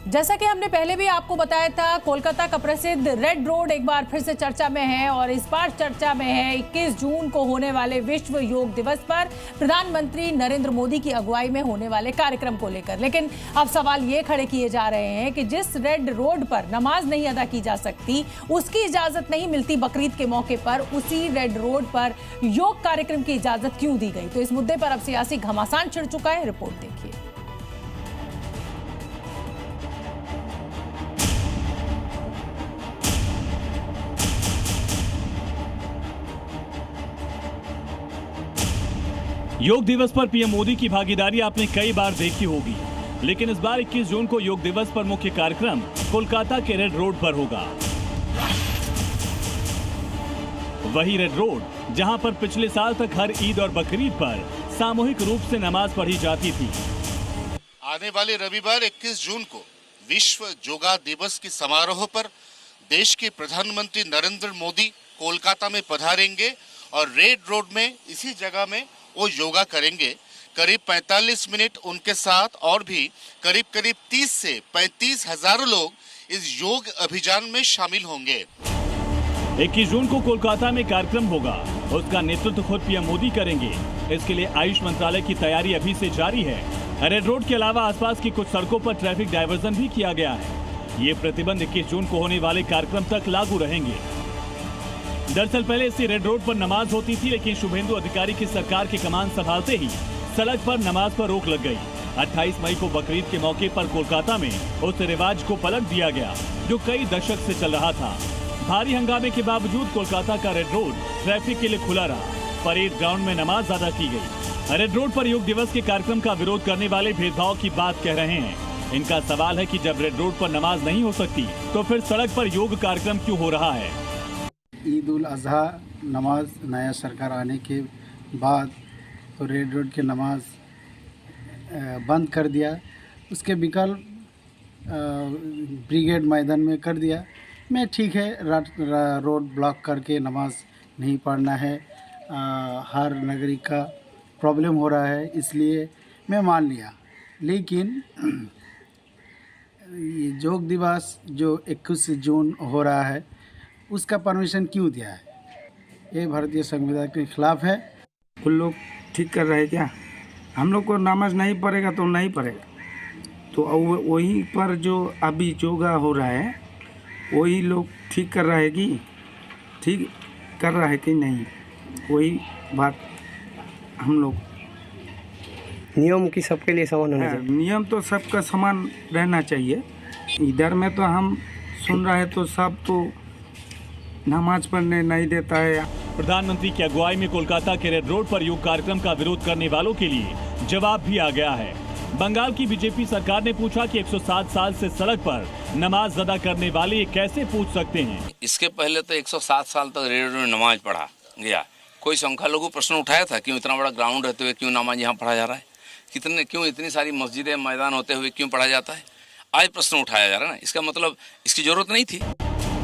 जैसा कि हमने पहले भी आपको बताया था, कोलकाता का प्रसिद्ध रेड रोड एक बार फिर से चर्चा में है और इस बार चर्चा में है 21 जून को होने वाले विश्व योग दिवस पर प्रधानमंत्री नरेंद्र मोदी की अगुवाई में होने वाले कार्यक्रम को लेकर। लेकिन अब सवाल ये खड़े किए जा रहे हैं कि जिस रेड रोड पर नमाज नहीं अदा की जा सकती, उसकी इजाजत नहीं मिलती बकरीद के मौके पर, उसी रेड रोड पर योग कार्यक्रम की इजाजत क्यों दी गई? तो इस मुद्दे पर अब सियासी घमासान छिड़ चुका है। रिपोर्ट देखिए। योग दिवस पर पीएम मोदी की भागीदारी आपने कई बार देखी होगी, लेकिन इस बार 21 जून को योग दिवस पर मुख्य कार्यक्रम कोलकाता के रेड रोड पर होगा। वही रेड रोड जहां पर पिछले साल तक हर ईद और बकरीद पर सामूहिक रूप से नमाज पढ़ी जाती थी। आने वाले रविवार 21 जून को विश्व योगा दिवस के समारोह पर देश के प्रधानमंत्री नरेंद्र मोदी कोलकाता में पधारेंगे और रेड रोड में इसी जगह में वो योगा करेंगे। करीब 45 मिनट उनके साथ और भी करीब 30 से 35 हजार लोग इस योग अभियान में शामिल होंगे। 21 जून को कोलकाता में कार्यक्रम होगा, उसका नेतृत्व खुद पीएम मोदी करेंगे। इसके लिए आयुष मंत्रालय की तैयारी अभी से जारी है। रेड रोड के अलावा आसपास की कुछ सड़कों पर ट्रैफिक डायवर्जन भी किया गया है। ये प्रतिबंध 21 जून को होने वाले कार्यक्रम तक लागू रहेंगे। दरअसल पहले इसी रेड रोड पर नमाज होती थी, लेकिन शुभेंदु अधिकारी की सरकार की कमान संभालते ही सड़क पर नमाज पर रोक लग गई। 28 मई को बकरीद के मौके पर कोलकाता में उस रिवाज को पलट दिया गया जो कई दशक से चल रहा था। भारी हंगामे के बावजूद कोलकाता का रेड रोड ट्रैफिक के लिए खुला रहा। परेड ग्राउंड में नमाज अदा की गई। रेड रोड पर योग दिवस के कार्यक्रम का विरोध करने वाले भेदभाव की बात कह रहे हैं। इनका सवाल है कि जब रेड रोड पर नमाज नहीं हो सकती तो फिर सड़क पर योग कार्यक्रम क्यों हो रहा है? ईद उल अजहा नमाज नया सरकार आने के बाद तो रेड रोड की नमाज बंद कर दिया, उसके विकल्प ब्रिगेड मैदान में कर दिया। मैं ठीक है, रोड ब्लॉक करके नमाज नहीं पढ़ना है, हर नागरिक का प्रॉब्लम हो रहा है, इसलिए मैं मान लिया। लेकिन ये योग दिवस जो 21 जून हो रहा है उसका परमिशन क्यों दिया है? ये भारतीय संविधान के खिलाफ है। उन लोग ठीक कर रहे हैं क्या? हम लोग को नमाज नहीं पड़ेगा तो नहीं पड़ेगा, तो वही पर जो अभी योगा हो रहा है वही लोग ठीक कर रहा है कि ठीक कर रहा है कि नहीं, वही बात हम लोग। नियम की सबके लिए समान होना चाहिए। नियम तो सबका समान रहना चाहिए। इधर में तो हम सुन रहे हैं तो सब तो नमाज पढ़ने नहीं देता है। प्रधानमंत्री की अगुवाई में कोलकाता के रेड रोड पर योग कार्यक्रम का विरोध करने वालों के लिए जवाब भी आ गया है। बंगाल की बीजेपी सरकार ने पूछा कि 107 साल से सड़क पर नमाज अदा करने वाले ये कैसे पूछ सकते हैं? इसके पहले तो 107 साल तक रेड रोड में नमाज पढ़ा गया। कोई संख्यालघु प्रश्न उठाया था क्यों इतना बड़ा ग्राउंड रहते हुए क्यों नमाज यहाँ पढ़ा जा रहा है? क्यों इतनी सारी मस्जिदें मैदान होते हुए क्यों पढ़ा जाता है? आज प्रश्न उठाया जा रहा है ना, इसका मतलब इसकी जरूरत नहीं थी।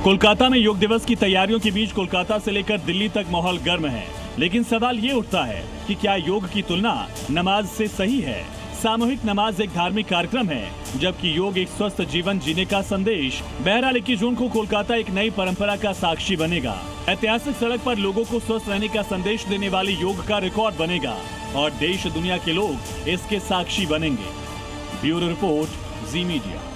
कोलकाता में योग दिवस की तैयारियों के बीच कोलकाता से लेकर दिल्ली तक माहौल गर्म है, लेकिन सवाल ये उठता है कि क्या योग की तुलना नमाज से सही है? सामूहिक नमाज एक धार्मिक कार्यक्रम है, जबकि योग एक स्वस्थ जीवन जीने का संदेश। बहरहाल 21 जून को कोलकाता एक नई परंपरा का साक्षी बनेगा। ऐतिहासिक सड़क पर लोगों को स्वस्थ रहने का संदेश देने वाले योग का रिकॉर्ड बनेगा और देश दुनिया के लोग इसके साक्षी बनेंगे। ब्यूरो रिपोर्ट, जी मीडिया।